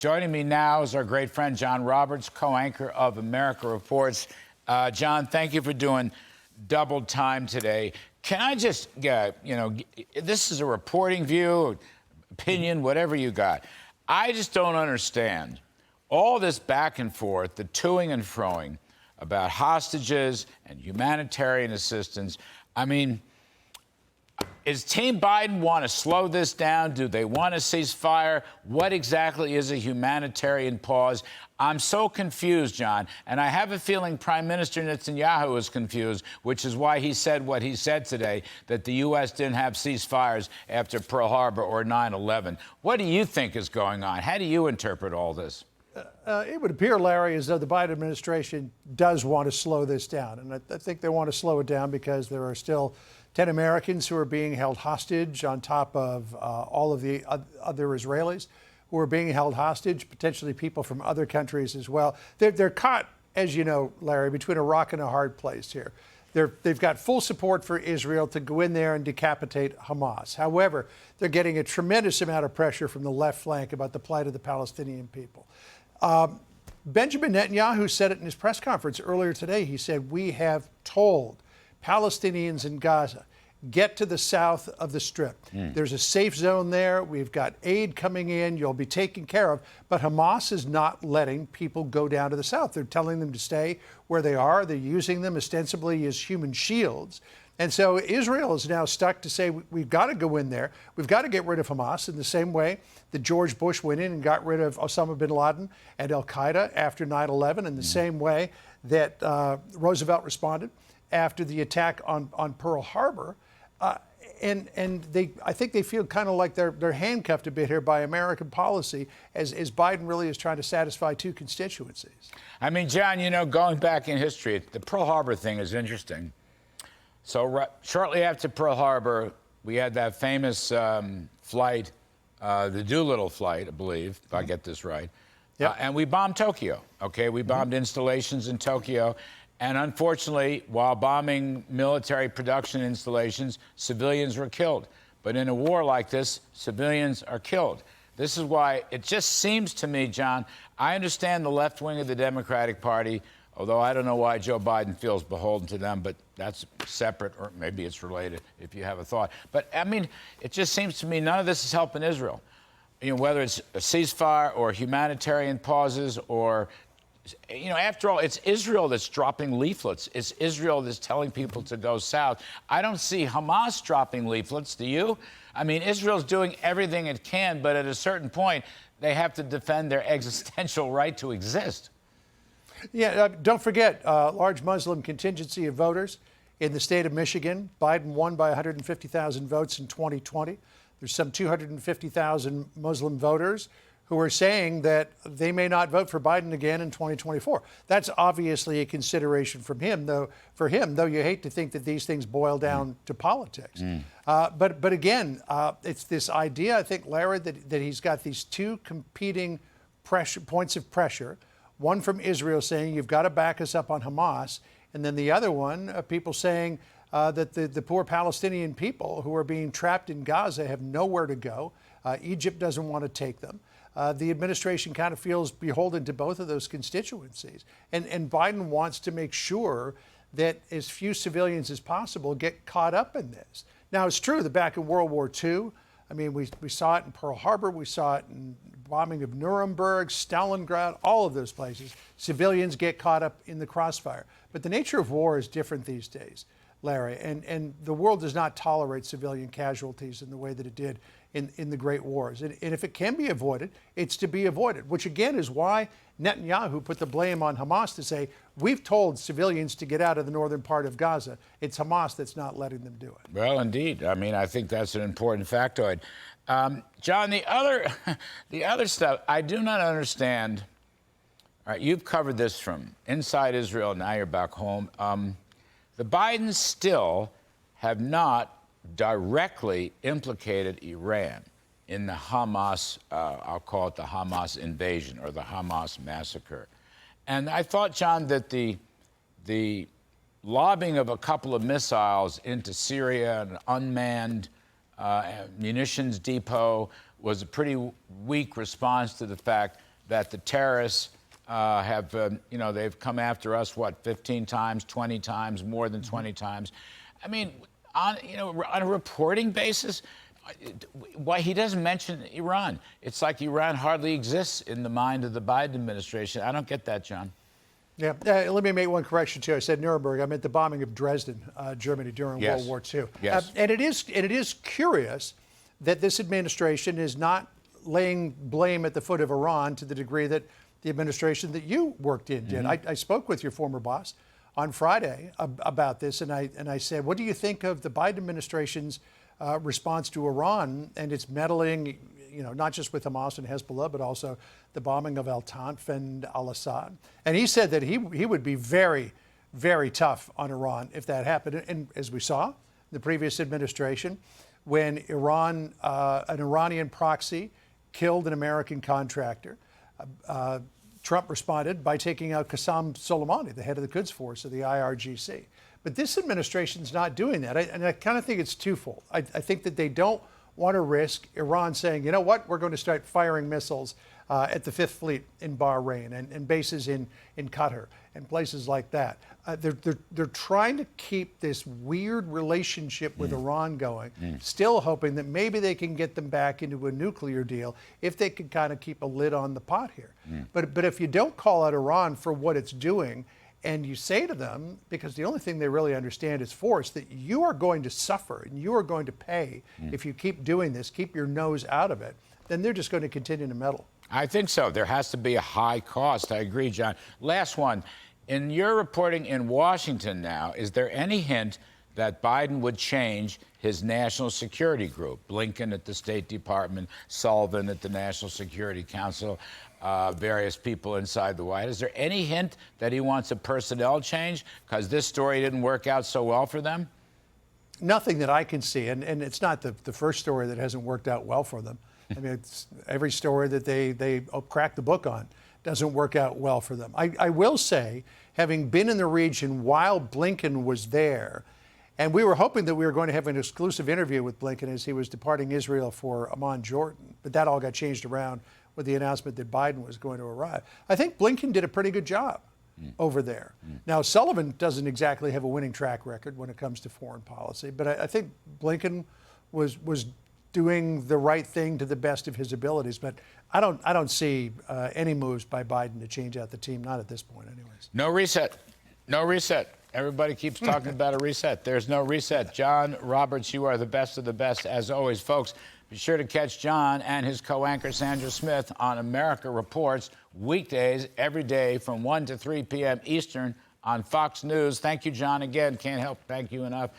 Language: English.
Joining me now is our great friend John Roberts, co-anchor of America Reports. John, thank you for doing double time today. Can I just, this is a reporting view, opinion, whatever you got. I just don't understand all this back and forth, the toing and froing about hostages and humanitarian assistance. I mean, is Team Biden want to slow this down? Do they want a ceasefire? What exactly is a humanitarian pause? I'm so confused, John, and I have a feeling Prime Minister Netanyahu is confused, which is why he said what he said today, that the U.S. didn't have ceasefires after Pearl Harbor or 9/11. What do you think is going on? How do you interpret all this? It would appear, Larry, as though the Biden administration does want to slow this down. And I think they want to slow it down because there are still 10 Americans who are being held hostage on top of all of the other Israelis who are being held hostage, potentially people from other countries as well. They're caught, as you know, Larry, between a rock and a hard place here. They've got full support for Israel to go in there and decapitate Hamas. However, they're getting a tremendous amount of pressure from the left flank about the plight of the Palestinian people. Benjamin Netanyahu said it in his press conference earlier today. He said, "We have told Palestinians in Gaza, get to the south of the Strip. There's a safe zone there. We've got aid coming in. You'll be taken care of." But Hamas is not letting people go down to the south. They're telling them to stay where they are. They're using them ostensibly as human shields. And so Israel is now stuck to say, we've got to go in there. We've got to get rid of Hamas in the same way that George Bush went in and got rid of Osama bin Laden and al-Qaeda after 9/11, in the same way that Roosevelt responded after the attack on Pearl Harbor. And I think they feel kind of like they're handcuffed a bit here by American policy as Biden really is trying to satisfy two constituencies. I mean, John, going back in history, the Pearl Harbor thing is interesting. So shortly after Pearl Harbor, we had that famous flight, the Doolittle flight, I believe, if I get this right. Yep. And we bombed Tokyo, okay? We bombed installations in Tokyo. And unfortunately, while bombing military production installations, civilians were killed. But in a war like this, civilians are killed. This is why it just seems to me, John, I understand the left wing of the Democratic Party, although I don't know why Joe Biden feels beholden to them, but that's separate, or maybe it's related if you have a thought. But, I mean, it just seems to me none of this is helping Israel. Whether it's a ceasefire or humanitarian pauses or, after all, it's Israel that's dropping leaflets. It's Israel that's telling people to go south. I don't see Hamas dropping leaflets, do you? I mean, Israel's doing everything it can, but at a certain point, they have to defend their existential right to exist. Yeah, don't forget, large Muslim contingency of voters in the state of Michigan. Biden won by 150,000 votes in 2020. There's some 250,000 Muslim voters who are saying that they may not vote for Biden again in 2024. That's obviously a consideration for him, though you hate to think that these things boil down to politics. But again, it's this idea, I think, Larry, that he's got these two competing points of pressure. One from Israel saying, you've got to back us up on Hamas. And then the other one, people saying that the poor Palestinian people who are being trapped in Gaza have nowhere to go. Egypt doesn't want to take them. The administration kind of feels beholden to both of those constituencies. And Biden wants to make sure that as few civilians as possible get caught up in this. Now, it's true that back in World War II, I mean, we saw it in Pearl Harbor, we saw it in bombing of Nuremberg, Stalingrad, all of those places. Civilians get caught up in the crossfire. But the nature of war is different these days, Larry, and the world does not tolerate civilian casualties in the way that it did in the Great Wars. And if it can be avoided, it's to be avoided, which again is why Netanyahu put the blame on Hamas to say, we've told civilians to get out of the northern part of Gaza. It's Hamas that's not letting them do it. Well, indeed. I mean, I think that's an important factoid. John, the other stuff, I do not understand. All right, you've covered this from inside Israel, now you're back home. The Bidens still have not directly implicated Iran in the Hamas, I'll call it the Hamas invasion or the Hamas massacre. And I thought, John, that the lobbing of a couple of missiles into Syria, an unmanned munitions depot, was a pretty weak response to the fact that the terrorists have, they've come after us, 15 times, 20 times, more than 20 times. I mean, on a reporting basis, why he doesn't mention Iran? It's like Iran hardly exists in the mind of the Biden administration. I don't get that, John. Yeah, let me make one correction too. I said Nuremberg. I meant the bombing of Dresden, Germany during Yes. World War II. Yes. And it is curious that this administration is not laying blame at the foot of Iran to the degree that the administration that you worked in did. I spoke with your former boss on Friday about this, and I said, what do you think of the Biden administration's response to Iran and its meddling, not just with Hamas and Hezbollah, but also the bombing of Al-Tanf and al-Assad? And he said that he would be very, very tough on Iran if that happened. And as we saw, the previous administration, when an Iranian proxy killed an American contractor, Trump responded by taking out Qasem Soleimani, the head of the Quds Force of the IRGC. But this administration's not doing that. And I kind of think it's twofold. I think that they don't want to risk Iran saying, you know what, we're going to start firing missiles at the Fifth Fleet in Bahrain and bases in Qatar and places like that. They're trying to keep this weird relationship with Iran going, still hoping that maybe they can get them back into a nuclear deal if they can kind of keep a lid on the pot here. But if you don't call out Iran for what it's doing, and you say to them, because the only thing they really understand is force, that you are going to suffer and you are going to pay if you keep doing this, keep your nose out of it, then they're just going to continue to meddle. I think so. There has to be a high cost. I agree, John. Last one. In your reporting in Washington now, is there any hint that Biden would change his national security group? Blinken at the State Department, Sullivan at the National Security Council, various people inside the White House. Is there any hint that he wants a personnel change because this story didn't work out so well for them? Nothing that I can see, and it's not the first story that hasn't worked out well for them. I mean, it's every story that they crack the book on doesn't work out well for them. I will say, having been in the region while Blinken was there, and we were hoping that we were going to have an exclusive interview with Blinken as he was departing Israel for Amman, Jordan, but that all got changed around with the announcement that Biden was going to arrive. I think Blinken did a pretty good job over there. Now, Sullivan doesn't exactly have a winning track record when it comes to foreign policy, but I think Blinken was doing the right thing to the best of his abilities. But I don't see any moves by Biden to change out the team, not at this point anyways. No reset. No reset. Everybody keeps talking about a reset. There's no reset. John Roberts, you are the best of the best, as always. Folks, be sure to catch John and his co-anchor Sandra Smith on America Reports weekdays every day from 1 to 3 p.m. Eastern on Fox News. Thank you, John, again. Can't help thank you enough.